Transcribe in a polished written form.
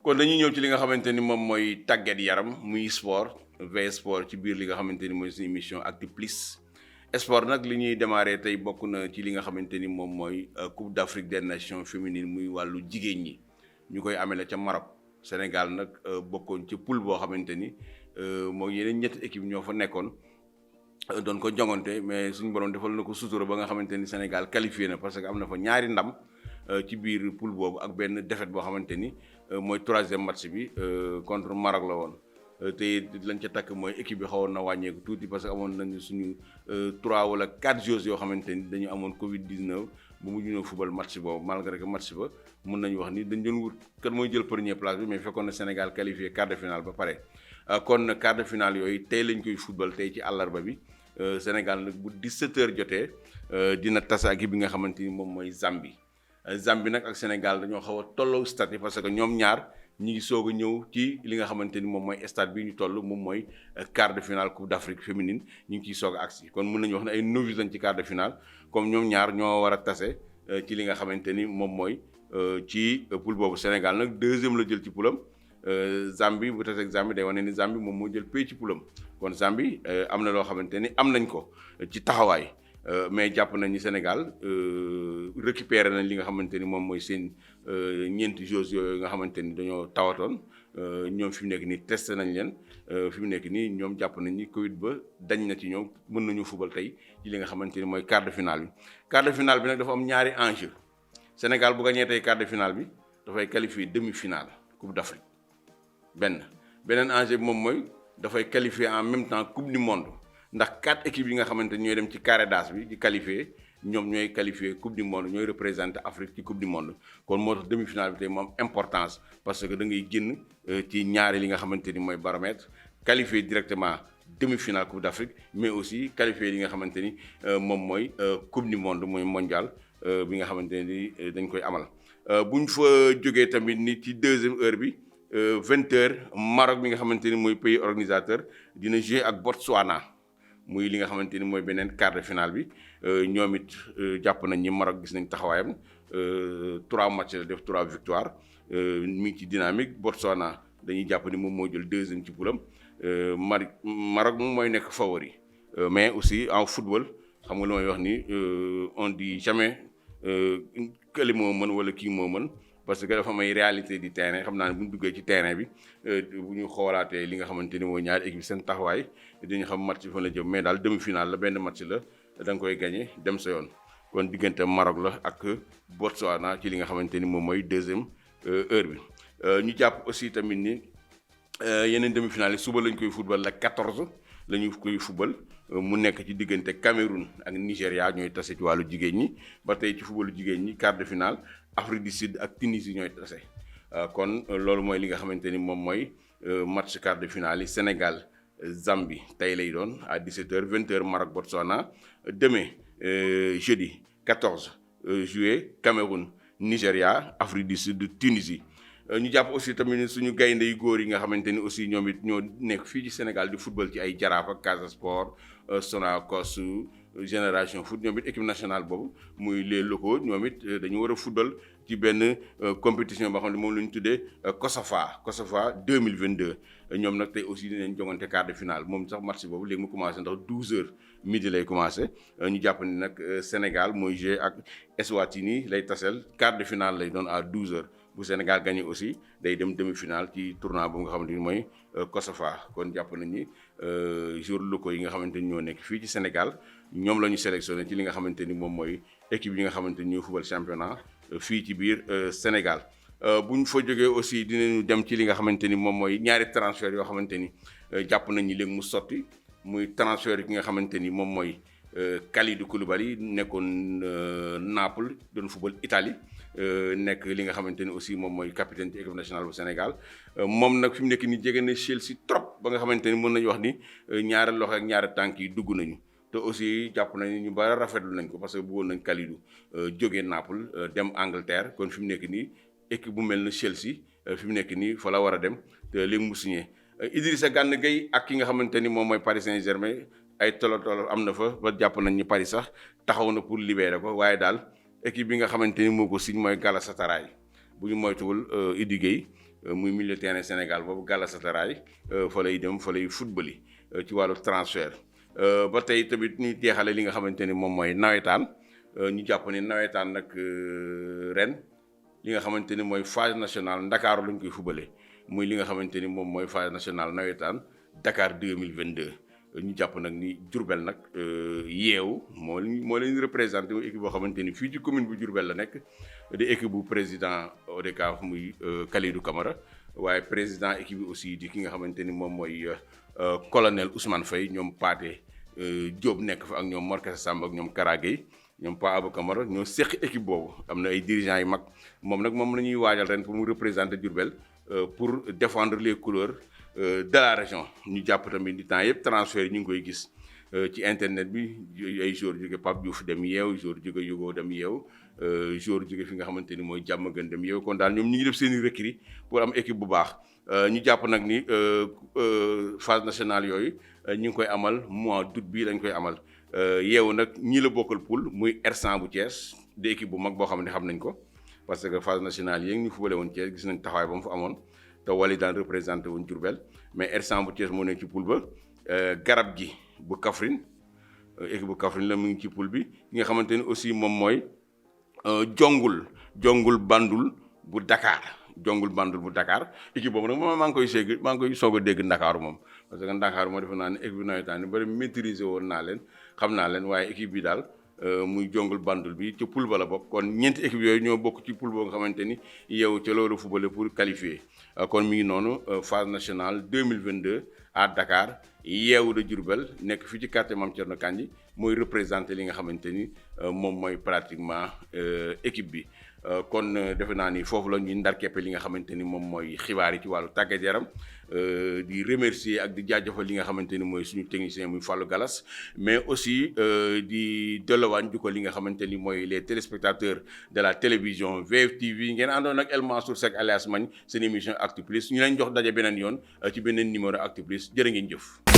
kon dañuy ñëw ci li nga xamante ni moom mooy tàggat yaram muy sport VS sport ci biir li nga xamante ni mooy suñu émission Actu Plus sport nag li ñuy démarrer tey bokk na ci li nga xamante ni moom mooy Coupe d'Afrique des Nations féminine muy wàllu jigéen ñi ñu koy amee ca Maroc Sénégal nag bokkoon ci poule boo xamante ni mooy yeneen ñetti équipe ñoo fa nekkoon doon ko jongante mais suñu borom defal na ko sutura ba nga xamante ni Sénégal qualifié na parce que am na fa ñaari ndam ci biir poule boobu ak benn défaite boo xamante ni mooy troisième match bi contre Maroc la woon te lañ ca takk mooy équipe bi xawoon na wàññeeku tuuti parce que amoon nañu suñu 3 wala 4 joueurs yoo xamante ni dañu amoon Covid 19 ba mu ñu football match boobu malgré que match ba mun nañu wax ni dañ doon wut kan mooy jël première place bi mais fekkoon na Sénégal qualifié quart de finale ba pare kon quart de finale yooyu tey lañ koy football tey ci àllarba bi Sénégal nag bu 17h jotee dina tase ak bi nga xamante ni moom mooy Zambie. Zambie nag ak Sénégal dañoo xaw a tolloo stade parce que ñoom ñaar ñi ngi soog a ñëw ci li nga xamante ni moom mooy stade bi ñu toll moom mooy quart de finale Coupe d'Afrique féminine ñu ngi ciy soog a agsi kon mën nañu wax ne ay novices lañ ci quart de finale comme ñoom ñaar ñoo war a tase ci li nga xamante ni moom mooy ci poule boobu Sénégal nag deuxième la jël ci poulam Zambie bu tase ak Zambie day wane ni Zambie moom moo jël pay ci poulam kon Zambie am na loo xamante ni am nañ ko ci taxawaay. Mais jàpp nañ ni Sénégal récupéré nañ li nga xamante ni moom mooy seen ñeenti joueurs yooyu nga xamante ni dañoo tawatoon ñoom fi mu nekk nii testé nañ leen fi mu nekk nii ñoom jàpp nañ ni Covid ba dañ na ci ñoom mën nañu fubal tey ci li nga xamante ni mooy quart de finale bi. quart de finale bi nag dafa am ñaari enjeu Sénégal bu gagné tey quart de finale bi dafay qualifier demi-finale Coupe d'Afrique beneen enjeu bi moom mooy dafay qualifier en même temps Coupe du monde. ndax 4 équipes yi nga xamante ni ñooy dem ci carré d'as bi di qualifié ñoom ñooy qualifié coupe du monde ñooy représenté Afrique ci coupe du monde kon moo tax demi-finale bi tey mu am importance parce que da ngay génn ci ñaari li nga xamante ni mooy baromètre qualifié directement demi-finale coupe d'Afrique mais aussi qualifié li nga xamante ni moom mooy coupe du monde mooy mondial bi nga xamante ni dañ koy amal bu ñu fa jógee tamit ni ci deuxième heure bi 20h Maroc bi nga xamante ni mooy pays organisateur dina jouer ak Botswana. muy li nga xamante ni mooy beneen quart de finale bi ñoom it jàpp nañ ni Maroc gis nañ taxawaayam 3 matchs la def 3 victoires mi ngi ci dynamique Botswana dañuy jàpp ni moom moo jël deuxième ci poulam Maroc moom mooy nekk favori mais aussi en football xam nga lu may wax ni on dit jamais kële moo mën wala kii moo mën parce que dafa may réalité du terrain xam naa ne bu ñu duggee ci terrain bi bu ñu xoolaatee li nga xamante ni mooy ñaari équipe seen taxawaay dañu xam match bi fa la jëm mais daal demi-finale la benn match la da nga koy gagné dem sa yoon kon diggante Maroc la ak Botswana ci li nga xamante ni moom mooy deuxième heure bi. ñu jàpp aussi tamit ni yeneen demi-finale yi suba lañ koy football la 14 la ñu koy football mu nekk ci diggante Cameroun ak Nigéria ñooy tase ci wàllu jigéen ñi ba tey ci footballu jigéen ñi quart de finale. Afrique du Sud ak Tunisie ñooy tase kon loolu mooy li nga xamante ni moom mooy match quart de finale yi Sénégal Zambie tey lay doon à 17h 20h Maroc Botswana demain jeudi 14 juillet Cameroun Nigéria Afrique du Sud Tunisie. ñu jàpp aussi tamit suñu gaynde yu góor yi nga xamante ni aussi ñoom it ñoo nekk fii ci Sénégal di football ci ay Jaraaf ak Casa Sport Sonacos Génération Foot ñoom it équipe nationale boobu muy les locaux ñoom it dañu war a football ci benn compétition boo xam ne moom la ñu tuddee COSAFA 2022 ñoom nag tey aussi dinañ jongante quart de finale moom sax match boobu léegi mu commencé ndax 12h midi lay commencé ñu jàpp ni nag Sénégal mooy jouer ak Eswatini lay taseel quart de finale lay doon à 12h. bu Sénégal gagné aussi day dem demi-finale ci tournoi bu nga xamante ni mooy COSAFA kon jàpp nañ ni joueurs locaux yi nga xamante ni ñoo nekk fii ci Sénégal ñoom la ñu sélectionné ci li nga xamante ni moom mooy équipe yi nga xamante ni ñoo football championnat fii ci biir Sénégal. bu ñu fa jógee aussi dinañu dem ci li nga xamante ni moom mooy ñaari transfert yoo xamante ni jàpp nañ ni léegi mu sotti muy transfert ki nga xamante ni moom mooy Kalidou Koulibaly nekkoon Naples doon football Italie. nekk li nga xamante ni aussi moom mooy capitaine ci équipe nationale bu Sénégal moom nag fi mu nekk ni jege na Chelsea trop ba nga xamante ni mën nañu wax ni ñaari loxo ak ñaari tànk yi dugg nañu te aussi jàpp nañu ñu bari rafetlu nañ ko parce que bëggoon nañ Kalidou jógee Naples dem Angleterre kon fi mu nekk nii équipe bu mel na Chelsea fi mu nekk nii fa la war a dem te léegi mu signé Idrissa Gana Gueye ak ki nga xamante ni moom mooy Paris Saint-Germain ay tolo am na fa ba jàpp nañ ni Paris sax taxaw na pour libérer ko waaye daal équipe bi nga xamante ni moo ko signe mooy Galatasaray bu ñu moytuwul Idi Gueye muy milieu terrain Sénégal boobu Galatasaray fa lay dem fa lay football ci wàllu transfert ba tey tamit ñu jeexale li nga xamante ni moom mooy nawetaan ñu jàpp ni nawetaan nag ren li nga xamante ni mooy phase nationale Ndakaaru lañ koy footballé muy li nga xamante ni moom mooy phase nationale nawetaan Dakar 2022 ñu jàpp nag ni Diourbel nag yeewu moo leen représenté équipe boo xamante ni fii ci commune bu Diourbel la nekk di équipe bu président ODCAV muy Kalidou Camara waaye président équipe bi aussi di ki nga xamante ni moom mooy colonel Ousmane Faye ñoom Pathé Diop nekk fa ak ñoom Morkasa Samb ak ñoom Kara Gueye ñoom Pa Abou Camara ñoo seq équipe boobu am na ay dirigeants yu mag moom la ñuy waajal ren pour mu représenter Diourbel pour défendre les couleurs de la région ñu jàpp tamit di temps yëpp transfert yi ñu ngi koy gis ci internet bi ay joueurs jóge Pape Diouf dem yeew joueurs jóge Yugo dem yeew joueurs jóge fi nga xamante ni mooy Diamaguène dem yeew kon daal ñoom ñu ngi def seen i recrues pour am équipe bu baax ñu jàpp nag ni phase nationale yooyu ñu ngi koy amal mois d'août bii lañ koy amal yeewu nag ñii la bokkal poule muy R100 bu Thiès di équipe bu mag boo xam ne xam nañ ko parce que phase nationale yi ñu fubale woon Thiès gis nañ taxawaay ba mu fa amoon te wali daan représenté woon Diourbel mais R100 bu Thiès moo nekk ci poule ba garab gi bu Kaffrine équipe bu Kaffrine la mu ngi ci poule bi ki nga xamante ni aussi moom mooy jongul bandul bu Dakar équipe boobu nag moom maa ngi koy soog a dégg Ndakaaru moom parce que Ndakaaru moo defe naa ne équipe bi nawetaan ni bari maîtriser woon naa leen xam naa leen waaye équipe bi daal muy jongul bandul bi ci poule ba la bokk kon ñeenti équipe yooyu ñoo bokk ci poule boo nga xamante ni yow ca loolu footballé pour qualifier kon mi ngi noonu phase nationale 2022 à Dakar yeewu de Diourbel nekk fii ci quartier Mame Thierno Kandji mooy représenté li nga xamante ni moom mooy pratiquement équipe bi kon defe naa ni foofu la ñuy ndar keppe li nga xamante ni moom mooy xibaar yi ci wàllu tàggat yaram di remercier ak di jaajëfal li nga xamante ni mooy suñu technicien muy Fallou Galas mais aussi di dellowaan ju ko li nga xamante ni mooy les téléspectateurs de la télévision VFtv ngeen àndoon ak El Mansour Seck alias Magne seen émission Actu Plus ñu leen jox daje beneen yoon ci beneen numéro Actu Plus jërë ngeen jëf